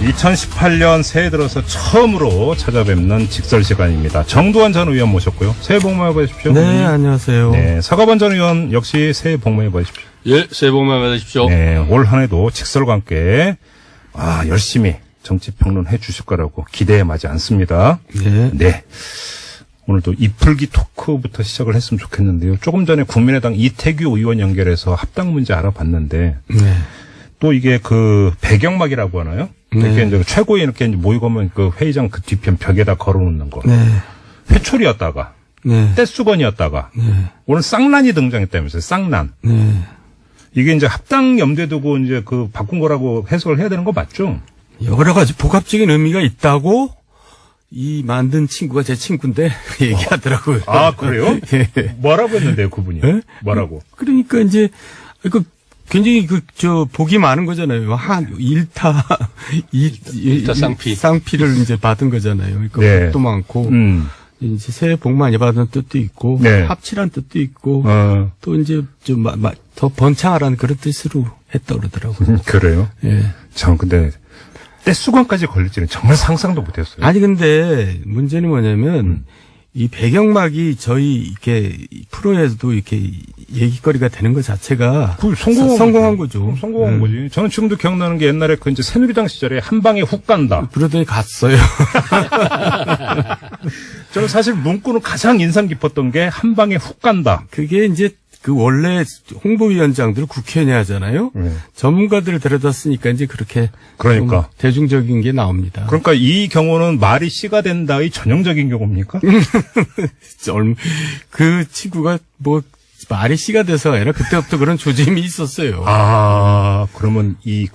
2018년 새해 들어서 처음으로 찾아뵙는 직설 시간입니다. 정두환 전 의원 모셨고요. 새해 복 많이 받으십시오. 네, 안녕하세요. 네, 서가번 전 의원 역시 새해 복 많이 받으십시오. 예, 새해 복 많이 받으십시오. 네, 올 한 해도 직설과 함께 열심히 정치평론해 주실 거라고 기대에 마지 않습니다. 네. 네. 오늘도 이풀기 토크부터 시작을 했으면 좋겠는데요. 조금 전에 국민의당 이태규 의원 연결해서 합당 문제 알아봤는데 네. 또 이게 그 배경막이라고 하나요? 이렇게 이제 최고위 이렇게 모이고 오면 그 회의장 그 뒤편 벽에다 걸어놓는 거. 네. 회초리였다가 네. 떼수건이었다가 네. 오늘 쌍난이 등장했다면서요. 쌍난. 네. 이게 이제 합당 염두에 두고 이제 그 바꾼 거라고 해석을 해야 되는 거 맞죠? 여러 가지 복합적인 의미가 있다고 이 만든 친구가 제 친구인데 얘기하더라고요. 아, 그래요? 예. 뭐라고 했는데요, 그분이? 예? 뭐라고? 그러니까 이제 굉장히 복이 많은 거잖아요. 일타 쌍피. 쌍피를 이제 받은 거잖아요. 그러니까 네. 복도 많고 이제 새해 복 많이 받은 뜻도 있고 네. 합치란 뜻도 있고 또 이제 좀 더 번창하라는 그런 뜻으로 했다 그러더라고요. 그래요? 예. 참, 근데 떼수건까지 걸릴지는 정말 상상도 못했어요. 아니 근데 문제는 뭐냐면 이 배경막이 저희 이렇게 프로에서도 이렇게 얘기거리가 되는 것 자체가 성공한 거죠. 성공한 거지. 저는 지금도 기억나는 게 옛날에 그 이제 새누리당 시절에 한 방에 훅 간다. 그러더니 갔어요. 저는 사실 문구는 가장 인상 깊었던 게 한 방에 훅 간다. 그게 이제 그 원래 홍보위원장들 국회의원이 하잖아요. 전문가들을 데려다 쓰니까 이제 그렇게 그러니까 대중적인 게 나옵니다. 그러니까 이 경우는 말이 씨가 된다의 전형적인 경우입니까? 그 친구가 말이 씨가 돼서 아니라 그때부터 그런 조짐이 있었어요. 아, 그러면 이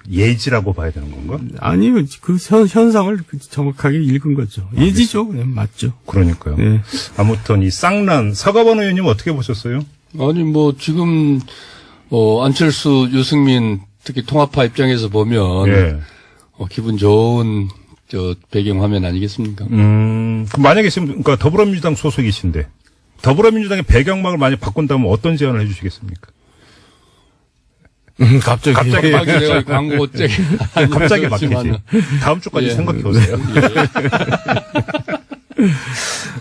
예지라고 봐야 되는 건가? 아니요, 그 현상을 정확하게 읽은 거죠. 예지죠, 그냥 맞죠. 그러니까요. 네. 아무튼 이 쌍난 서가번 의원님 어떻게 보셨어요? 아니, 지금, 안철수, 유승민, 특히 통합파 입장에서 보면, 예. 기분 좋은, 배경 화면 아니겠습니까? 그럼 만약에 지금, 그러니까 더불어민주당 소속이신데, 더불어민주당의 배경막을 많이 바꾼다면 어떤 제안을 해주시겠습니까? 갑자기 내가 광고 갑자기 막히지. 다음 주까지 예. 생각해 오세요.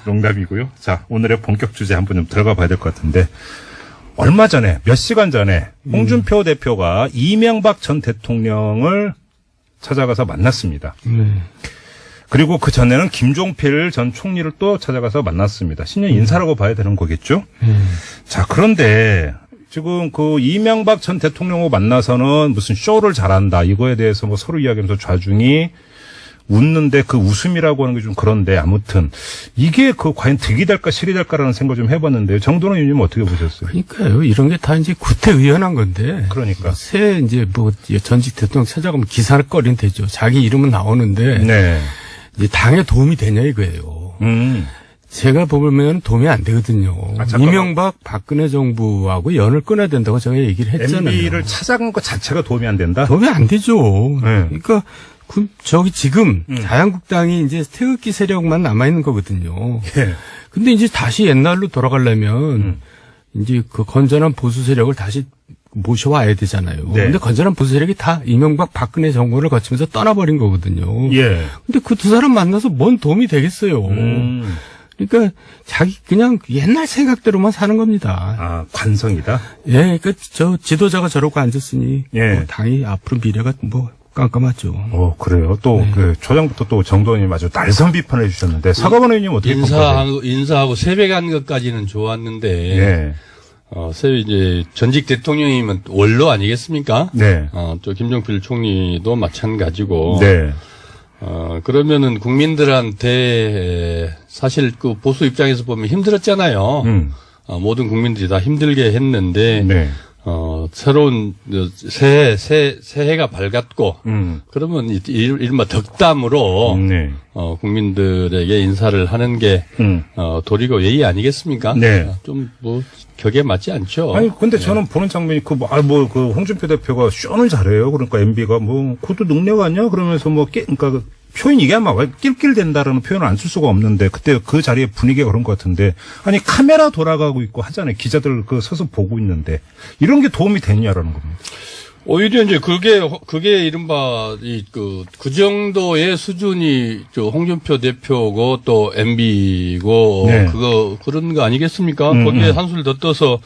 농담이고요. 자, 오늘의 본격 주제 한번 좀 들어가 봐야 될 것 같은데, 얼마 전에, 몇 시간 전에, 홍준표 대표가 이명박 전 대통령을 찾아가서 만났습니다. 그리고 그 전에는 김종필 전 총리를 또 찾아가서 만났습니다. 신년 인사라고 봐야 되는 거겠죠? 자, 그런데, 지금 그 이명박 전 대통령하고 만나서는 무슨 쇼를 잘한다. 이거에 대해서 서로 이야기하면서 좌중이 웃는데 그 웃음이라고 하는 게 좀 그런데 아무튼 이게 과연 득이 될까 실이 될까라는 생각을 좀 해봤는데요. 정도원 의원님은 어떻게 보셨어요? 그러니까요. 이런 게 다 이제 구태의연한 건데. 그러니까. 새 이제 전직 대통령 찾아가면 기사거리는 되죠. 자기 이름은 나오는데. 네. 이제 당에 도움이 되냐 이거예요. 제가 보면 도움이 안 되거든요. 이명박 박근혜 정부하고 연을 끊어야 된다고 제가 얘기를 했잖아요. MB를 찾아간 것 자체가 도움이 안 된다? 도움이 안 되죠. 네. 그러니까 지금 자유한국당이 이제 태극기 세력만 남아 있는 거거든요. 예. 근데 이제 다시 옛날로 돌아가려면 이제 그 건전한 보수 세력을 다시 모셔와야 되잖아요. 네. 근데 건전한 보수 세력이 다 이명박 박근혜 정부를 거치면서 떠나버린 거거든요. 예. 근데 그 두 사람 만나서 뭔 도움이 되겠어요. 그러니까 그냥 옛날 생각대로만 사는 겁니다. 아, 관성이다? 예, 그러니까 지도자가 저러고 앉았으니 예. 당이 앞으로 미래가 깜깜하죠. 그래요. 또 초장부터 또 정도원님 아주 날선 비판해 주셨는데 서가번 의원님 어떻게 평가하세요? 인사하고 새벽 간 것까지는 좋았는데, 예. 이제 전직 대통령이면 원로 아니겠습니까? 네. 또 김종필 총리도 마찬가지고. 네. 그러면은 국민들한테 사실 그 보수 입장에서 보면 힘들었잖아요. 모든 국민들이 다 힘들게 했는데, 네. 새로운 새해가 밝았고, 그러면 이른바 덕담으로, 네. 국민들에게 인사를 하는 게, 도리고 예의 아니겠습니까? 네. 좀 격에 맞지 않죠. 아니, 근데 저는 보는 장면이 홍준표 대표가 쇼는 잘해요. 그러니까 MB가 그것도 능력 아니야? 그러면서 그러니까 표현 이게 아마 낄낄댄다라는 표현을 안 쓸 수가 없는데 그때 그 자리에 분위기가 그런 것 같은데 아니 카메라 돌아가고 있고 하잖아요. 기자들 서서 보고 있는데 이런 게 도움이 되느냐라는 겁니다. 오히려 이제 그게 이른바 그 정도의 수준이 홍준표 대표고 또 MB고 네. 그런 거 아니겠습니까? 거기에 한술 더 떠서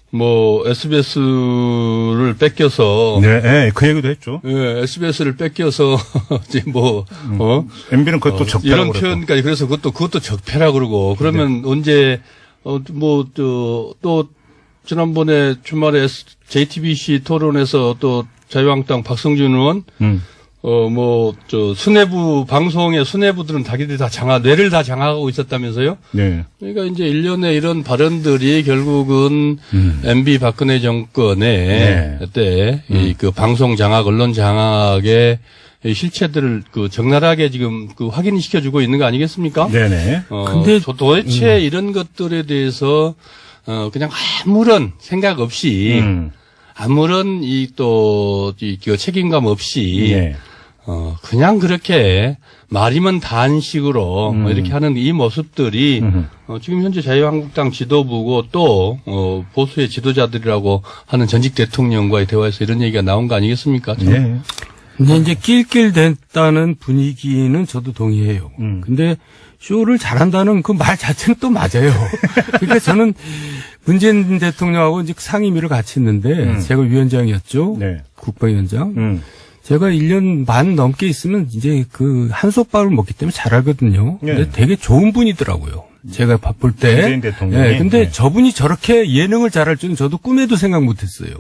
뭐 SBS를 뺏겨서 네, 그 얘기도 했죠. 예, SBS를 뺏겨서 이제 MB는 그것도 적폐라고 이런 그랬고. 표현까지 그래서 그것도 적폐라 그러고 그러면 언제 또 지난번에 주말에 JTBC 토론에서 또 자유한국당 박성준 의원 수뇌부 방송의 수뇌부들은 자기들이 다 뇌를 다 장악하고 있었다면서요? 네. 그러니까 이제 일련의 이런 발언들이 결국은 MB 박근혜 정권의 때 그 방송 장악, 언론 장악의 실체들을 적나라하게 지금 확인시켜주고 있는 거 아니겠습니까? 네네. 근데 도대체 이런 것들에 대해서 그냥 아무런 생각 없이 아무런 책임감 없이 네. 그냥 그렇게 말이면 다한 식으로 이렇게 하는 이 모습들이 지금 현재 자유한국당 지도부고 또 보수의 지도자들이라고 하는 전직 대통령과의 대화에서 이런 얘기가 나온 거 아니겠습니까? 네. 근데 이제 낄낄댔다는 분위기는 저도 동의해요. 근데 쇼를 잘한다는 그 말 자체는 또 맞아요. 그러니까 저는 문재인 대통령하고 이제 상임위를 같이 했는데 제가 위원장이었죠. 네. 국방위원장. 제가 1년 반 넘게 있으면 이제 그 한솥밥을 먹기 때문에 잘 알거든요. 근데 네. 되게 좋은 분이더라고요. 제가 바쁠 때. 문재인 대통령이. 네, 근데 네. 저분이 저렇게 예능을 잘할 줄은 저도 꿈에도 생각 못 했어요.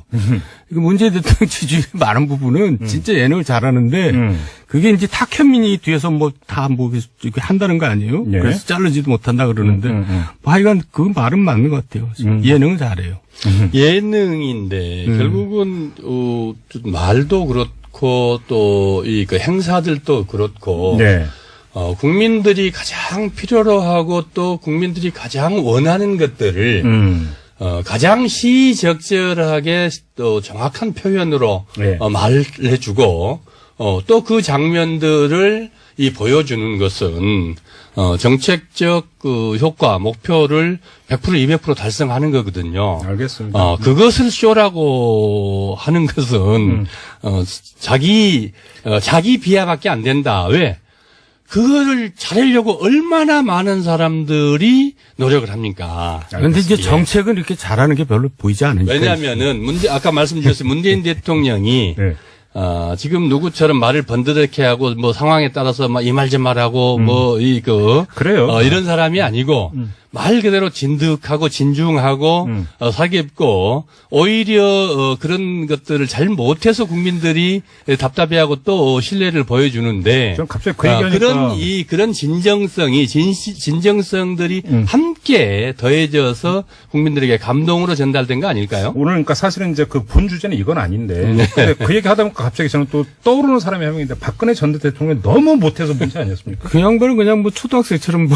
문재인 대통령 지지율이 많은 부분은 진짜 예능을 잘하는데 그게 이제 탁현민이 뒤에서 다 이렇게 한다는 거 아니에요? 네. 그래서 자르지도 못한다 그러는데 뭐 하여간 그 말은 맞는 것 같아요. 예능을 잘해요. 예능인데 결국은 말도 그렇고 또 그 행사들도 그렇고 네. 국민들이 가장 필요로 하고 또 국민들이 가장 원하는 것들을 가장 시적절하게 또 정확한 표현으로 네. 말해주고 또 그 장면들을 보여주는 것은 정책적 효과 목표를 100% 200% 달성하는 거거든요. 알겠습니다. 그것을 쇼라고 하는 것은 자기 비하밖에 안 된다. 왜? 그거를 잘하려고 얼마나 많은 사람들이 노력을 합니까? 그런데 이제 정책은 이렇게 잘하는 게 별로 보이지 않으니까. 왜냐하면은 아까 말씀드렸어요. 문재인 대통령이 네. 지금 누구처럼 말을 번드럽게 하고 뭐 상황에 따라서 이 말 좀 말하고 그래요. 이런 사람이 아니고 말 그대로 진득하고 진중하고 사기없고 오히려 그런 것들을 잘 못해서 국민들이 답답해하고 또 신뢰를 보여주는데 전 갑자기 그 얘기하니까 그런 진정성들이 함께 더해져서 국민들에게 감동으로 전달된 거 아닐까요? 오늘 그러니까 사실은 이제 그 본 주제는 이건 아닌데 근데 그 얘기 하다 보니까 갑자기 저는 또 떠오르는 사람이 한 명인데 박근혜 전 대통령이 너무 못해서 문제 아니었습니까? 그 양반은 그냥 뭐 초등학생처럼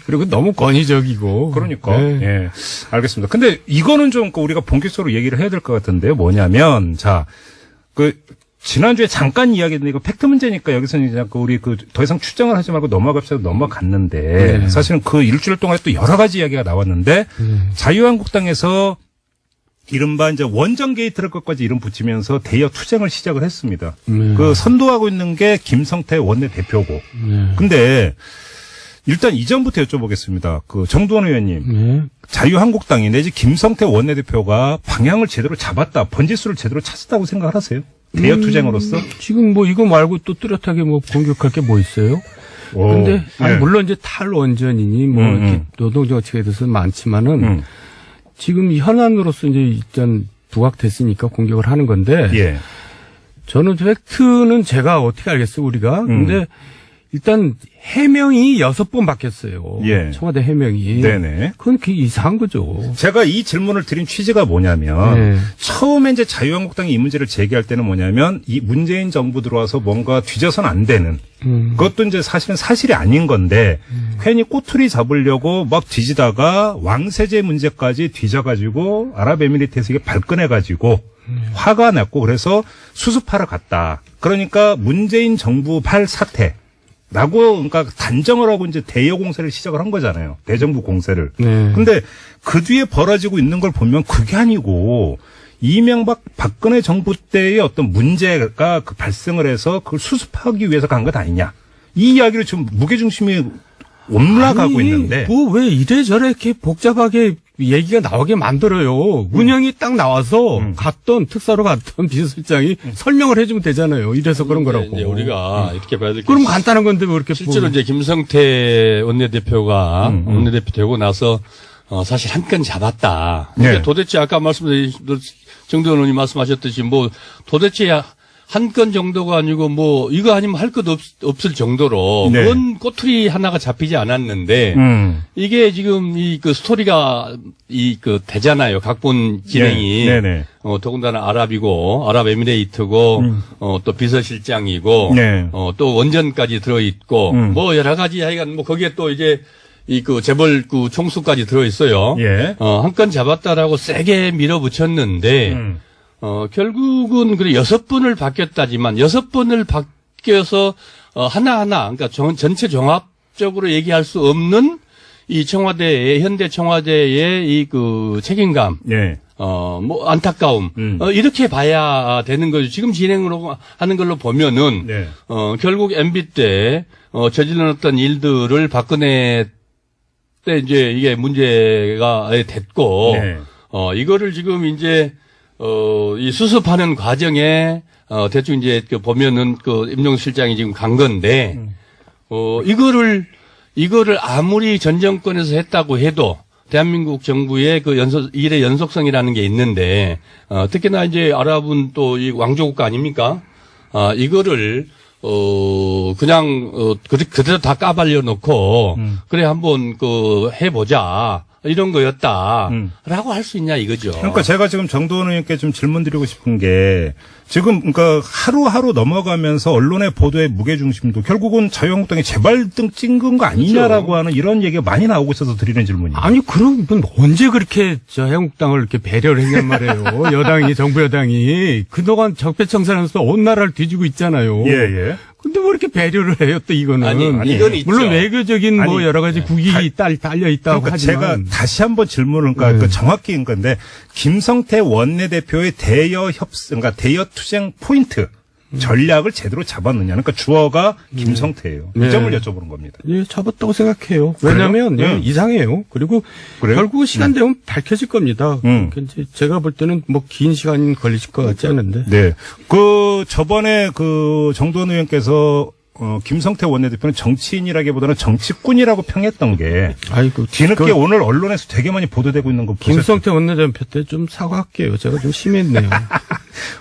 그리고 너무 권위적이고. 그러니까. 네. 예. 알겠습니다. 근데 이거는 좀 우리가 본격적으로 얘기를 해야 될 것 같은데요. 뭐냐면, 지난주에 잠깐 이야기했는데 이거 팩트 문제니까 여기서는 이제 우리 더 이상 추정을 하지 말고 넘어갔는데 사실은 그 일주일 동안 또 여러 가지 이야기가 나왔는데 자유한국당에서 이른바 이제 원정 게이트를 끝까지 이름 붙이면서 대여 투쟁을 시작을 했습니다. 그 선도하고 있는 게 김성태 원내대표고. 근데 일단 이전부터 여쭤보겠습니다. 정두원 의원님. 자유한국당이 내지 김성태 원내대표가 방향을 제대로 잡았다. 번지수를 제대로 찾았다고 생각을 하세요? 대여 투쟁으로서? 지금 뭐 이거 말고 또 뚜렷하게 뭐 공격할 게 뭐 있어요? 근데 네. 물론 이제 탈원전이니 이렇게 노동정책에 대해서 많지만은 지금 이 현안으로서 이제 일단 부각됐으니까 공격을 하는 건데 예. 저는 팩트는 제가 어떻게 알겠어요, 우리가. 근데 일단 해명이 6번 바뀌었어요. 예. 청와대 해명이. 네네. 그건 그게 이상한 거죠. 제가 이 질문을 드린 취지가 뭐냐면 네. 처음에 이제 자유한국당이 이 문제를 제기할 때는 뭐냐면 이 문재인 정부 들어와서 뭔가 뒤져서는 안 되는 그것도 이제 사실은 사실이 아닌 건데 괜히 꼬투리 잡으려고 막 뒤지다가 왕세제 문제까지 뒤져가지고 아랍에미리트에서 이게 발끈해가지고 화가 났고 그래서 수습하러 갔다. 그러니까 문재인 정부 팔 사태. 라고, 그러니까 단정을 하고 이제 대여 공세를 시작을 한 거잖아요. 대정부 공세를. 네. 근데 그 뒤에 벌어지고 있는 걸 보면 그게 아니고 이명박 박근혜 정부 때의 어떤 문제가 그 발생을 해서 그걸 수습하기 위해서 간 것 아니냐. 이 이야기를 지금 무게중심이 올라가고 있는데. 뭐 왜 이래저래 이렇게 복잡하게 얘기가 나오게 만들어요. 문영이 딱 나와서 갔던 특사로 갔던 비서실장이 설명을 해주면 되잖아요. 이래서 그런 거라고. 이제 우리가 이렇게 봐야 될 게. 그럼 간단한 건데 왜 이렇게 실제로 이제 김성태 원내대표가 원내대표 되고 나서 사실 한 건 잡았다. 네. 근데 도대체 아까 말씀드린 정도원 의원이 말씀하셨듯이 뭐 도대체 한 건 정도가 아니고 뭐 이거 아니면 할 것 없을 정도로 네. 그건 꼬투리 하나가 잡히지 않았는데 이게 지금 이 그 스토리가 이 그 되잖아요. 각본 진행이. 네. 네네. 더군다나 아랍에미레이트고 또 비서실장이고 네. 또 원전까지 들어 있고 뭐 여러 가지 하여간 뭐 거기에 또 이제 이 그 재벌 그 총수까지 들어 있어요. 예. 한 건 잡았다라고 세게 밀어붙였는데 결국은 그래 6번을 바뀌었다지만 6번을 바뀌어서 하나하나 그러니까 전체 종합적으로 얘기할 수 없는 이 청와대의 현대 청와대의 이 그 책임감 예. 뭐 안타까움 이렇게 봐야 되는 거죠. 지금 진행으로 하는 걸로 보면은 네. 결국 MB 때 저질러놨던 일들을 박근혜 때 이제 이게 문제가 됐고 네. 이거를 지금 이제 이 수습하는 과정에 대충 이제 그 보면은 그 임종수 실장이 지금 간 건데 이거를 아무리 전 정권에서 했다고 해도 대한민국 정부의 그 일의 연속성이라는 게 있는데 특히나 이제 아랍은 또 이 왕조국가 아닙니까? 이거를 그냥 그대로 다 까발려 놓고 그래 한번 그 해보자. 이런 거였다라고 할 수 있냐 이거죠. 그러니까 제가 지금 정도원 의원께 좀 질문 드리고 싶은 게 지금 그러니까 하루하루 넘어가면서 언론의 보도의 무게중심도 결국은 자유한국당이 재발등 찍은 거 아니냐라고 그렇죠. 하는 이런 얘기가 많이 나오고 있어서 드리는 질문이에요. 아니, 그럼 언제 그렇게 한국당을 이렇게 배려를 했냔 말이에요. 여당이, 정부 여당이. 그동안 적폐청산하면서 온 나라를 뒤지고 있잖아요. 예, 예. 근데 뭐 이렇게 배려를 해요, 또 이거는. 아니, 이건 있죠. 물론 외교적인 뭐 아니, 여러 가지 국익이 달려 있다고 그러니까 하지만. 제가 다시 한번 질문을 그러니까 정확히인 건데 김성태 원내대표의 그러니까 대여 투쟁 포인트 전략을 제대로 잡았느냐. 그러니까 주어가 김성태예요. 이 네. 점을 여쭤보는 겁니다. 예, 잡았다고 생각해요. 왜냐면 그래요? 예, 이상해요. 그리고 그래요? 결국 시간 되면 밝혀질 겁니다. 그러니까 이제 제가 볼 때는 뭐 긴 시간 걸리실 것 같지 않은데. 네. 저번에 정도원 의원께서 김성태 원내대표는 정치인이라기보다는 정치꾼이라고 평했던 게 아이고, 뒤늦게 오늘 언론에서 되게 많이 보도되고 있는 거 보셨어요? 김성태 원내대표 때 좀 사과할게요. 제가 좀 심했네요.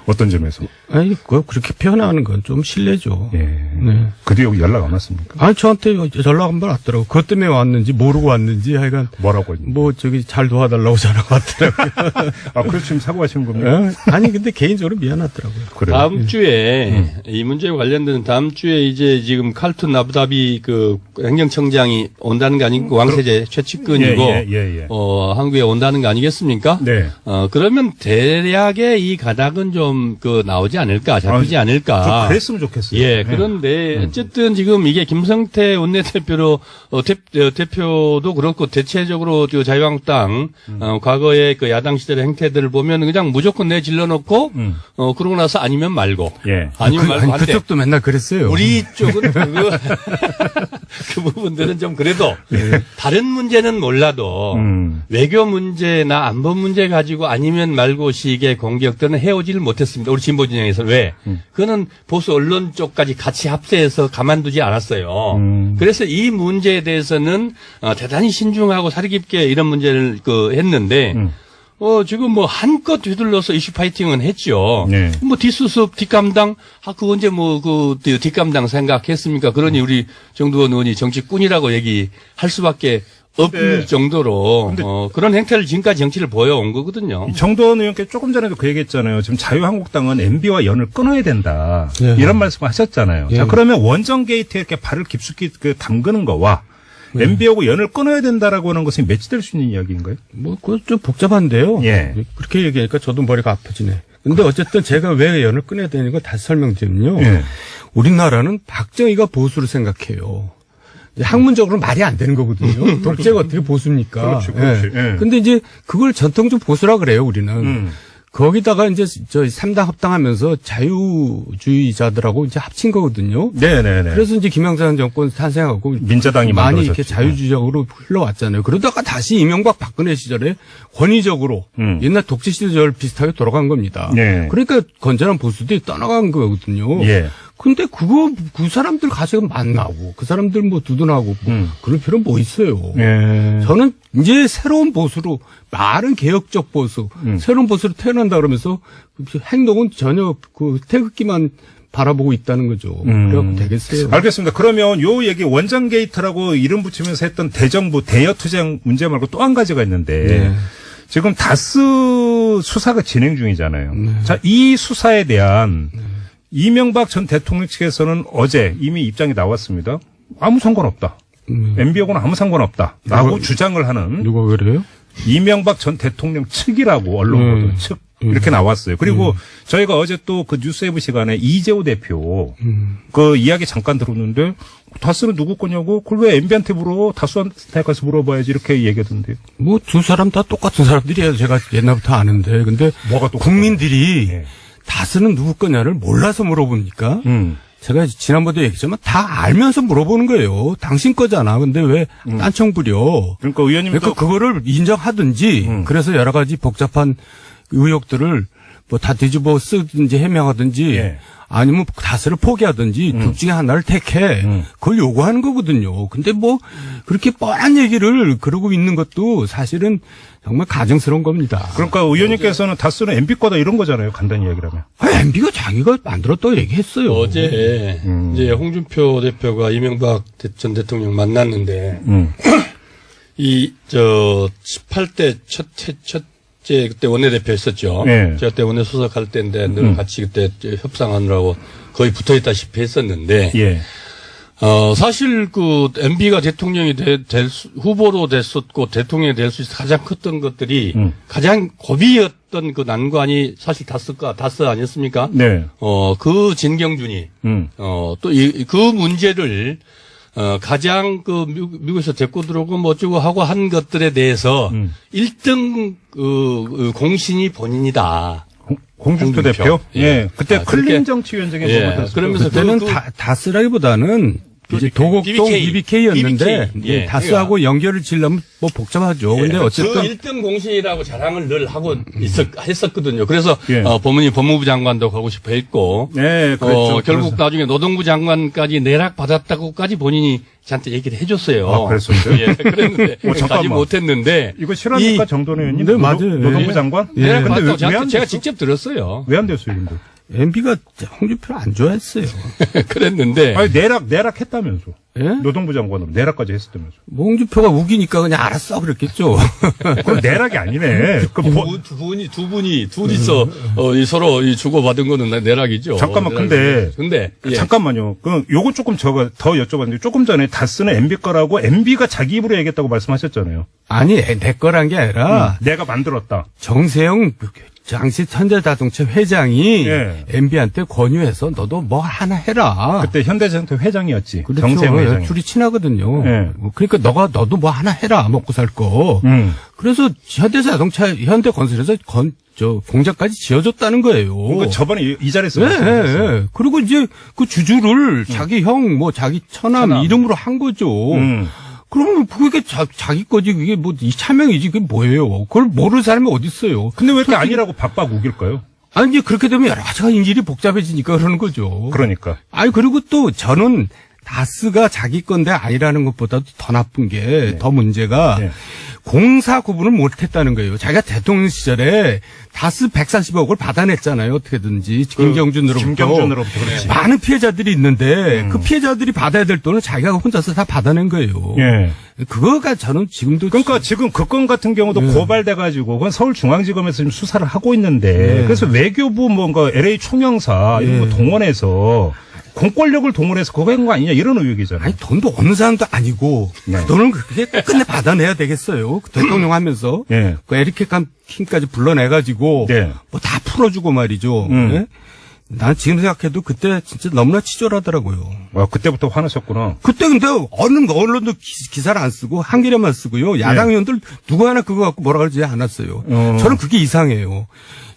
어떤 점에서? 아니, 그렇게 표현하는 건 좀 실례죠. 예. 네. 그 뒤에 연락 안 왔습니까? 아니, 저한테 전화 한 번 왔더라고. 그것 때문에 왔는지, 모르고 왔는지, 하여간. 뭐라고 했는지. 뭐, 잘 도와달라고 전화가 왔더라고요. 그래서 지금 사과하시는 겁니까? 아니, 근데 개인적으로 미안하더라고요. 그래요. 다음 주에 이 문제와 관련된 다음 주에 이제 지금 칼툰 아부다비 그 행정청장이 온다는 거 아니고 왕세제 최측근이고 예. 한국에 온다는 거 아니겠습니까? 네. 그러면 대략의 이 가닥은 좀 그 나오지 않을까 잡히지 않을까. 좀 그랬으면 좋겠어요. 예, 그런데 어쨌든 지금 이게 김성태 원내대표로 대표도 그렇고 대체적으로 그 자유한국당 과거의 그 야당 시절의 행태들을 보면 그냥 무조건 내질러 놓고 그러고 나서 아니면 말고. 예. 아니면 말고 한데 그쪽도 맨날 그랬어요. 우리 쪽은 그 부분들은 좀 그래도 다른 문제는 몰라도 외교 문제나 안보 문제 가지고 아니면 말고 식의 공격들은 해오지를 못했습니다. 우리 진보 진영에서 왜? 그거는 보수 언론 쪽까지 같이 합세해서 가만두지 않았어요. 그래서 이 문제에 대해서는 대단히 신중하고 사리 깊게 이런 문제를 했는데 지금 뭐 한껏 휘둘러서 이슈 파이팅은 했죠. 네. 뭐 뒷수습, 뒷감당, 그 언제 뒷감당 생각했습니까? 그러니 우리 정두원 의원이 정치꾼이라고 얘기할 수밖에 없을 정도로 그런 행태를 지금까지 정치를 보여온 거거든요. 정도원 의원께 조금 전에도 그 얘기했잖아요. 지금 자유한국당은 MB와 연을 끊어야 된다. 네. 이런 말씀을 하셨잖아요. 네. 자, 그러면 원전 게이트에 이렇게 발을 깊숙이 담그는 거와 MB하고 연을 끊어야 된다라고 하는 것이 매치될 수 있는 이야기인가요? 뭐, 그건 좀 복잡한데요. 예. 그렇게 얘기하니까 저도 머리가 아파지네. 근데 어쨌든 제가 왜 연을 끊어야 되는 거 다시 설명드리면요. 예. 우리나라는 박정희가 보수를 생각해요. 학문적으로는 말이 안 되는 거거든요. 독재가 어떻게 보수입니까? 그렇지. 예. 근데 이제 그걸 전통적 보수라 그래요, 우리는. 거기다가 이제 저 3당 합당하면서 자유주의자들하고 이제 합친 거거든요. 네네네. 그래서 이제 김영삼 정권 탄생하고 민자당이 많이 만들어졌죠. 이렇게 자유주의적으로 흘러왔잖아요. 그러다가 다시 이명박 박근혜 시절에 권위적으로 옛날 독재 시절 비슷하게 돌아간 겁니다. 네. 그러니까 건전한 보수들이 떠나간 거거든요. 예. 근데 그 사람들 가서 만나고 그 사람들 뭐 두둔하고 그럴 필요는 뭐 있어요. 예. 저는 이제 새로운 보수로 말은 개혁적 보수, 새로운 보수로 태어난다 그러면서 행동은 전혀 그 태극기만 바라보고 있다는 거죠. 그래갖고 되겠어요. 알겠습니다. 그러면 요 얘기 원장 게이트라고 이름 붙이면서 했던 대정부 대여투쟁 문제 말고 또 한 가지가 있는데 네. 지금 다스 수사가 진행 중이잖아요. 자, 이 수사에 대한 이명박 전 대통령 측에서는 어제 이미 입장이 나왔습니다. 아무 상관없다. MB하고는 아무 상관없다라고 주장을 하는 누가 그래요? 이명박 전 대통령 측이라고 언론 보도 측 이렇게 나왔어요. 그리고 저희가 어제 또 그 뉴스웨브 시간에 이재호 대표 그 이야기 잠깐 들었는데 다스는 누구 거냐고 그걸 왜 MB한테 물어 다스한테 가서 물어봐야지 이렇게 얘기하던데. 뭐 두 사람 다 똑같은 사람들이에요. 제가 옛날부터 아는데 근데 뭐가 똑같아요? 국민들이 예. 다스는 누구 거냐를 몰라서 물어보니까 제가 지난번에도 얘기했지만 다 알면서 물어보는 거예요. 당신 거잖아. 근데 왜 딴청 부려? 그러니까 의원님도 그러니까 그거를 인정하든지 그래서 여러 가지 복잡한 의혹들을 뭐 다 뒤집어 쓰든지 해명하든지 예. 아니면 다스를 포기하든지 둘 중에 하나를 택해. 그걸 요구하는 거거든요. 근데 뭐 그렇게 뻔한 얘기를 그러고 있는 것도 사실은 정말 가증스러운 겁니다. 그러니까 의원님께서는 다스는 MB 거다 이런 거잖아요. 간단히 이야기를 하면. MB가 자기가 만들었다고 얘기했어요. 어제 이제 홍준표 대표가 이명박 전 대통령 만났는데 이 저 18대 첫째 그때 원내대표 했었죠. 네. 제가 그때 원내 수석할 때인데 늘 같이 그때 협상하느라고 거의 붙어 있다시피 했었는데 예. 사실 그 MB가 대통령이 후보로 됐었고 대통령이 될 수 있어 가장 컸던 것들이 가장 고비였던 그 난관이 사실 다스 아니었습니까? 네. 그 진경준이 또 그 문제를 가장 그 미국에서 데리고 들어오고 뭐 어쩌고 하고 한 것들에 대해서 1등 공신이 본인이다. 홍준표 대표? 예. 그때 자, 그렇게- 클린 정치위원장에 예. 뽑았던 그러면서 그때는 그- 다스라기보다는 이제 도곡동 BBK였는데 BBK. 예. 다스하고 연결을 지으려면 뭐 복잡하죠. 근데 그 어쨌든 1등 공신이라고 자랑을 늘 하고 했었거든요. 그래서 예. 법무부 장관도 가고 싶어 했고 네, 그랬죠. 결국 나중에 노동부 장관까지 내락 받았다고까지 본인이 저한테 얘기를 해줬어요. 아, 그랬어요? 예, 그랬는데 가지 잠깐만. 못했는데 이거 실합니까 정도는 의원님? 네, 맞아요. 노동부 예. 장관? 예. 내락 근데 받았다고 왜 저한테 안 제가 됐어? 직접 들었어요. 왜 안 됐어요, 근데? MB가 홍준표를 안 좋아했어요. 그랬는데 아니, 내락했다면서. 예? 노동부 장관으로 내락까지 했었다면서. 뭐 홍준표가 우기니까 그냥 알았어 그랬겠죠. 그럼 내락이 아니네. 그 둘이서 이 서로 이 주고받은 거는 내락이죠. 잠깐만, 근데 예. 잠깐만요. 그 요거 조금 제가 더 여쭤봤는데 조금 전에 다스는 MB 거라고 MB가 자기 입으로 얘기했다고 말씀하셨잖아요. 아니 내 거란 게 아니라 내가 만들었다. 정세영 당시 현대자동차 회장이 예. MB한테 권유해서 너도 뭐 하나 해라. 그때 현대자동차 회장이었지. 그렇죠. 정세영 회장. 둘이 친하거든요. 예. 그러니까 너도 뭐 하나 해라 먹고 살 거. 그래서 현대건설에서 공장까지 지어줬다는 거예요. 그거 저번에 이 자리에서 네, 말씀하셨어요. 예. 그리고 이제 그 주주를 자기 형, 자기 처남 이름으로 한 거죠. 그러면 그게 자기 거지. 그게 뭐 이 차명이지. 그게 뭐예요? 그걸 모르는 사람이 어디 있어요? 근데 왜 이렇게 아니라고 박박 우길까요? 아니 이제 그렇게 되면 여러 가지가 인질이 복잡해지니까 그러는 거죠. 그러니까. 아니 그리고 또 저는 다스가 자기 건데 아니라는 것보다도 더 나쁜 게 더 문제가 네. 공사 구분을 못했다는 거예요. 자기가 대통령 시절에 다스 140억을 받아냈잖아요. 어떻게든지 김경준으로부터. 그렇지. 많은 피해자들이 있는데 그 피해자들이 받아야 될 돈을 자기가 혼자서 다 받아낸 거예요. 예. 그거가 저는 지금도 그러니까 지금 그 건 같은 경우도 고발돼가지고 그건 서울중앙지검에서 지금 수사를 하고 있는데 그래서 외교부 뭔가 LA 총영사 이런 거 동원해서 공권력을 동원해서 그거 한 거 아니냐 이런 의혹이잖아요. 아니 돈도 어느 사람도 아니고 네. 그 돈을 그렇게 끝내 받아내야 되겠어요. 그 대통령 하면서 그 에리케 킴까지 불러내가지고 네. 뭐 다 풀어주고 말이죠. 네? 난 지금 생각해도 그때 진짜 너무나 치졸하더라고요. 그때부터 화나셨구나. 그때 근데 언론도 기사를 안 쓰고 한겨레만 쓰고요. 야당 의원들 누구 하나 그거 갖고 뭐라 그러지 않았어요. 저는 그게 이상해요.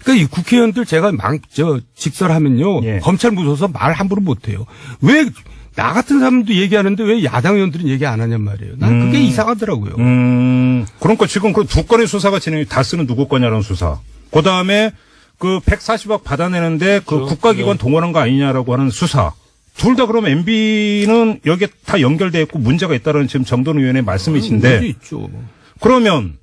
그러니까 이 국회의원들 제가 직설하면요. 예. 검찰 무서워서 말 함부로 못해요. 왜 나 같은 사람도 얘기하는데 왜 야당 의원들은 얘기 안 하냔 말이에요. 난 그게 이상하더라고요. 그러니까 지금 그 두 건의 수사가 진행이 다스는 누구 거냐는 수사. 그 다음에 그 140억 받아내는데 그 국가기관 동원한 거 아니냐라고 하는 수사. 둘 다 그러면 MB는 여기에 다 연결돼 있고 문제가 있다는 지금 정돈 의원의 말씀이신데. 문제 있죠. 그러면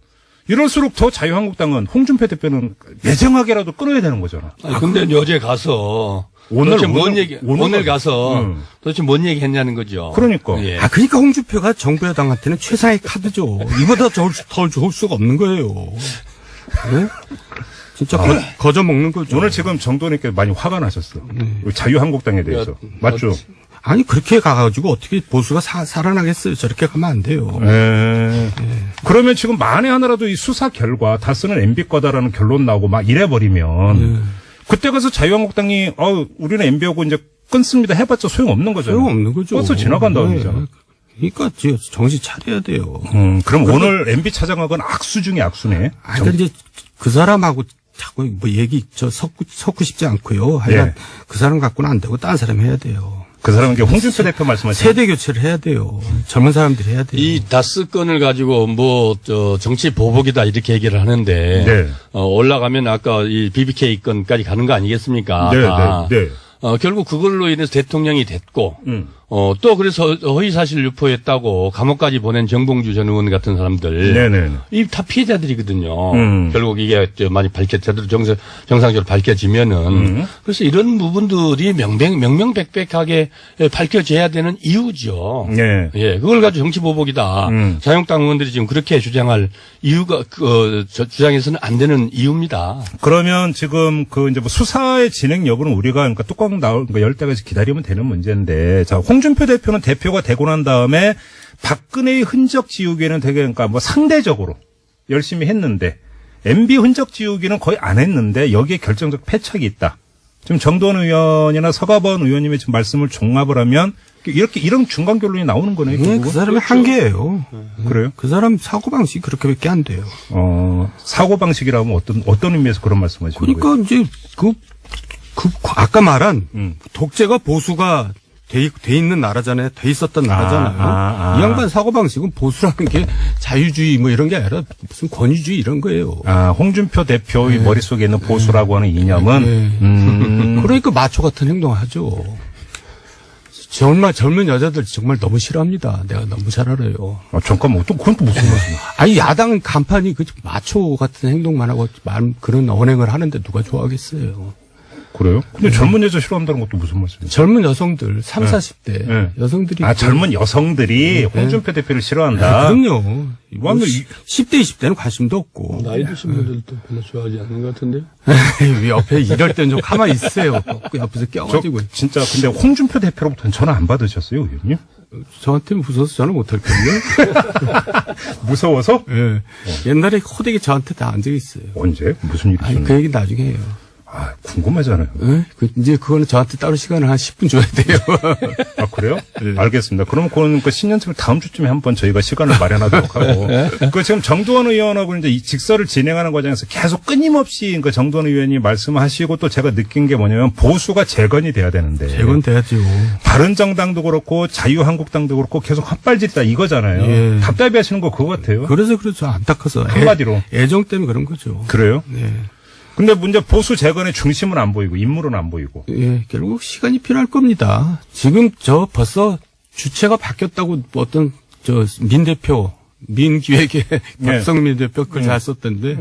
이럴수록 더 자유한국당은 홍준표 대표는 매정하게라도 끊어야 되는 거잖아. 근데 어제 가서 오늘 가서 도대체 뭔 얘기 했냐는 거죠. 그러니까. 예. 그러니까 홍준표가 정부 여당한테는 최상의 카드죠. 이보다 더 좋을 수가 없는 거예요. 네? 진짜 거저 먹는 거죠. 오늘 지금 정돈님께 많이 화가 나셨어. 자유한국당에 대해서. 맞죠? 아니 그렇게 가가지고 어떻게 보수가 살아나겠어요. 저렇게 가면 안 돼요. 그러면 지금 만에 하나라도 이 수사 결과 다스는 MB 거다라는 결론 나오고 막 이래버리면 그때 가서 자유한국당이 우리는 MB하고 이제 끊습니다 해봤자 소용없는 거잖아요. 소용없는 거죠. 버스 지나간 다음이잖아. 그러니까 정신 차려야 돼요. 그럼 오늘 MB 차장하고는 악수 중에 악수네. 근데 이제 그 사람하고 자꾸 뭐 얘기 섞고 싶지 않고요. 하여간 그 사람 갖고는 안 되고 다른 사람 해야 돼요. 그 사람은 홍준표 대표 말씀하시는 세대 교체를 해야 돼요. 젊은 사람들이 해야 돼요. 이 다스 건을 가지고 정치 보복이다 이렇게 얘기를 하는데 올라가면 아까 이 BBK 건까지 가는 거 아니겠습니까? 네. 결국 그걸로 인해서 대통령이 됐고 또 그래서 허위사실 유포했다고 감옥까지 보낸 정봉주 전 의원 같은 사람들 이 다 피해자들이거든요. 결국 이게 많이 제대로 정상적으로 밝혀지면은 그래서 이런 부분들이 명명백백하게 밝혀져야 되는 이유죠. 예, 그걸 가지고 정치보복이다. 자유한국당 의원들이 지금 그렇게 주장할 이유가 주장해서는 안 되는 이유입니다. 그러면 지금 이제 뭐 수사의 진행 여부는 우리가 그러니까 뚜껑 나올 열 때까지 기다리면 되는 문제인데 자. 홍준표 대표는 대표가 되고 난 다음에 박근혜의 흔적 지우기에는 되게 그러니까 뭐 상대적으로 열심히 했는데 MB 흔적 지우기는 거의 안 했는데 여기에 결정적 패착이 있다. 지금 정돈 의원이나 서가번 의원님의 지금 말씀을 종합을 하면 이런 중간 결론이 나오는 거네요. 네, 그 사람의 한계예요. 그래요? 그 사람 사고방식이 그렇게밖에 안 돼요. 사고방식이라면 어떤 의미에서 그런 말씀하시는 거예요? 그러니까 이제 아까 말한 독재가 보수가 돼 있는 나라잖아요. 돼 있었던 나라잖아요. 이 양반 사고방식은 보수라는 게 자유주의 뭐 이런 게 아니라 무슨 권위주의 이런 거예요. 홍준표 대표의 머릿속에 있는 보수라고 하는 이념은 그러니까 마초 같은 행동을 하죠. 정말 젊은 여자들 정말 너무 싫어합니다. 내가 너무 잘 알아요. 잠깐만, 그건 또 무슨 말이야? 아니, 야당 간판이 그 마초 같은 행동만 하고 그런 언행을 하는데 누가 좋아하겠어요. 그래요? 근데 젊은 여자 싫어한다는 것도 무슨 말씀이에요? 젊은 여성들, 30, 40대 여성들이. 젊은 여성들이 홍준표 대표를 싫어한다? 그럼요. 완전 10대, 20대는 관심도 없고. 나이 드신 분들도 별로 좋아하지 않는 것 같은데요? 옆에 이럴 때는 좀 가만히 있으세요. 옆에서 껴가지고. 진짜, 근데 홍준표 대표로부터는 전화 안 받으셨어요, 의원님? 저한테 무서워서 전화 못할걸요? 무서워서? 예. 옛날에 호되게 저한테 다 앉아있어요. 언제? 무슨 일이 있었나요? 그 얘기 나중에 해요. 궁금하잖아요. 이제 그거는 저한테 따로 시간을 한 10분 줘야 돼요. 그래요? 네. 알겠습니다. 그럼 그건 신년철 다음 주쯤에 한번 저희가 시간을 마련하도록 하고. 지금 정두원 의원하고 이제 이 직설을 진행하는 과정에서 계속 끊임없이 정두원 의원이 말씀하시고 또 제가 느낀 게 뭐냐면 보수가 재건이 돼야 되는데. 재건돼야죠. 바른정당도 그렇고 자유한국당도 그렇고 계속 헛발질다 이거잖아요. 예. 답답해 하시는 거 그거 같아요. 그래서 그렇죠. 안타까워서. 한마디로. 애정 때문에 그런 거죠. 그래요? 네. 근데 문제 보수 재건의 중심은 안 보이고 인물은 안 보이고. 예, 결국 시간이 필요할 겁니다. 지금 벌써 주체가 바뀌었다고 어떤 민기획의 박성민 대표 그걸 잘 썼던데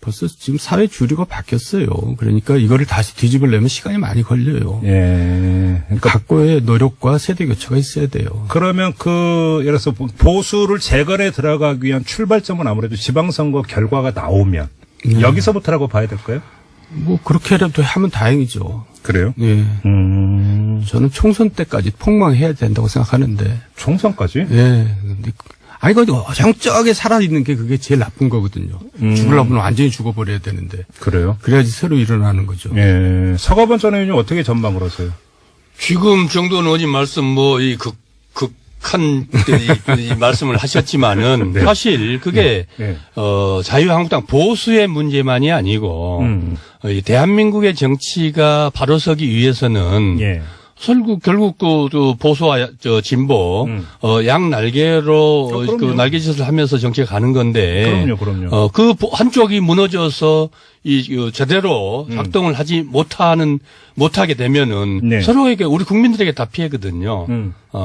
벌써 지금 사회 주류가 바뀌었어요. 그러니까 이거를 다시 뒤집으려면 시간이 많이 걸려요. 예. 그러니까 각고의 노력과 세대 교체가 있어야 돼요. 그러면 예를 들어서 보수를 재건에 들어가기 위한 출발점은 아무래도 지방선거 결과가 나오면 여기서부터라고 봐야 될까요? 뭐 그렇게라도 하면 다행이죠. 그래요? 예. 저는 총선 때까지 폭망해야 된다고 생각하는데. 총선까지? 예. 근데 아니, 그 정적에 살아있는 게 그게 제일 나쁜 거거든요. 죽으려면 완전히 죽어버려야 되는데. 그래요? 그래야지 새로 일어나는 거죠. 예. 서가번 전 의원님 어떻게 전망을 하세요? 지금 정도는 의원님 말씀 극한 이 말씀을 하셨지만은 사실 그게 네. 자유한국당 보수의 문제만이 아니고 이 대한민국의 정치가 바로 서기 위해서는 예. 결국 그 보수와 진보 양 날개로 그 그럼요. 날개짓을 하면서 정치가 가는 건데 그럼요. 그 한쪽이 무너져서 제대로 작동을 하지 못하게 되면은 네. 서로에게 우리 국민들에게 다 피해거든요.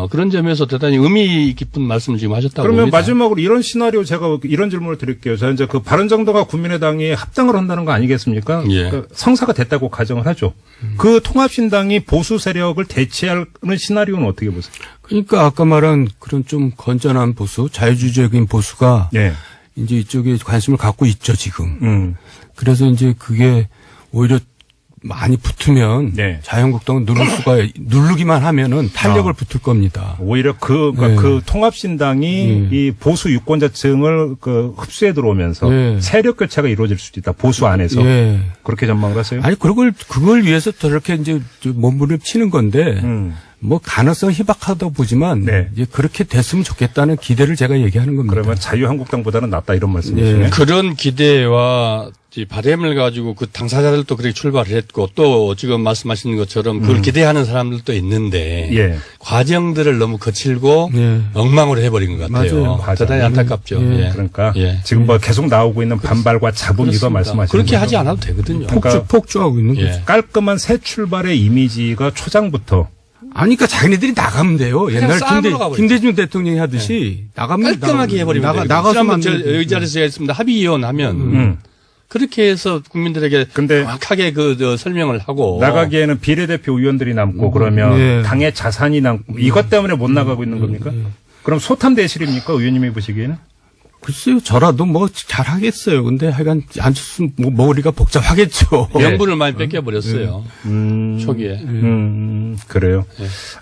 그런 점에서 대단히 의미 깊은 말씀을 지금 하셨다고 그러면 봅니다. 마지막으로 이런 시나리오 제가 이런 질문을 드릴게요. 자, 이제 그 바른정당과 국민의당이 합당을 한다는 거 아니겠습니까? 예. 그러니까 성사가 됐다고 가정을 하죠. 그 통합신당이 보수 세력을 대체하는 시나리오는 어떻게 보세요? 그러니까 아까 말한 그런 좀 건전한 보수, 자유주의적인 보수가 예. 이제 이쪽에 관심을 갖고 있죠, 지금. 그래서 이제 그게 오히려 많이 붙으면 네. 자유한국당은 누르기만 하면은 탄력을 붙을 겁니다. 오히려 그러니까 네. 그 통합신당이 이 보수 유권자층을 그 흡수해 들어오면서 네. 세력 교체가 이루어질 수도 있다. 보수 안에서. 예. 그렇게 전망을 하세요? 아니, 그걸 위해서 저렇게 이제 몸부림치는 건데, 뭐 가능성 희박하다 보지만, 네. 이제 그렇게 됐으면 좋겠다는 기대를 제가 얘기하는 겁니다. 그러면 자유한국당보다는 낫다 이런 말씀이시네. 예. 그런 기대와 바램을 가지고 그 당사자들도 그렇게 출발을 했고 또 지금 말씀하시는 것처럼 그걸 기대하는 사람들도 있는데 예. 과정들을 너무 거칠고 예. 엉망으로 해버린 것 같아요. 맞아요. 과정. 대단히 안타깝죠. 예. 예. 그러니까 예. 지금 뭐 계속 나오고 있는 반발과 잡음 이거 그렇습니다. 말씀하시는 그렇게 거죠? 하지 않아도 되거든요. 그러니까 폭주하고 있는 거죠. 예. 깔끔한 새 출발의 이미지가 초장부터 아니, 그러니까 자기네들이 나가면 돼요. 옛날 싸움으로 가버리죠. 김대중 대통령이 하듯이 나가면 깔끔하게 해버리면 돼요. 나가서만 음. 지난번 이 자리에서 제가 했습니다. 합의위원 하면 그렇게 해서 국민들에게 근데 정확하게 설명을 하고 나가기에는 비례대표 의원들이 남고 그러면 예. 당의 자산이 남고 이것 때문에 못 나가고 있는 겁니까? 그럼 소탐대실입니까? 의원님이 보시기에는? 글쎄요, 저라도 뭐 잘하겠어요. 근데 하여간 안철수 머리가 복잡하겠죠. 예. 명분을 많이 뺏겨버렸어요. 초기에. 그래요.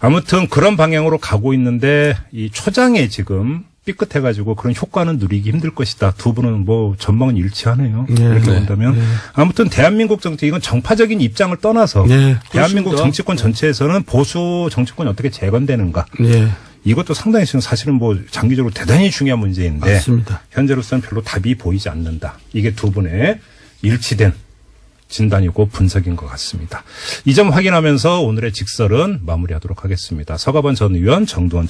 아무튼 그런 방향으로 가고 있는데 이 초장에 지금 삐끗해가지고 그런 효과는 누리기 힘들 것이다. 두 분은 뭐 전망은 일치하네요. 네. 이렇게 네. 본다면 아무튼 대한민국 정치 이건 정파적인 입장을 떠나서 네, 대한민국 그렇습니다. 정치권 전체에서는 보수 정치권이 어떻게 재건되는가 네, 이것도 상당히 지금 사실은 뭐 장기적으로 대단히 중요한 문제인데 맞습니다. 현재로서는 별로 답이 보이지 않는다. 이게 두 분의 일치된 진단이고 분석인 것 같습니다. 이 점 확인하면서 오늘의 직설은 마무리하도록 하겠습니다. 서가번 전 의원, 정두원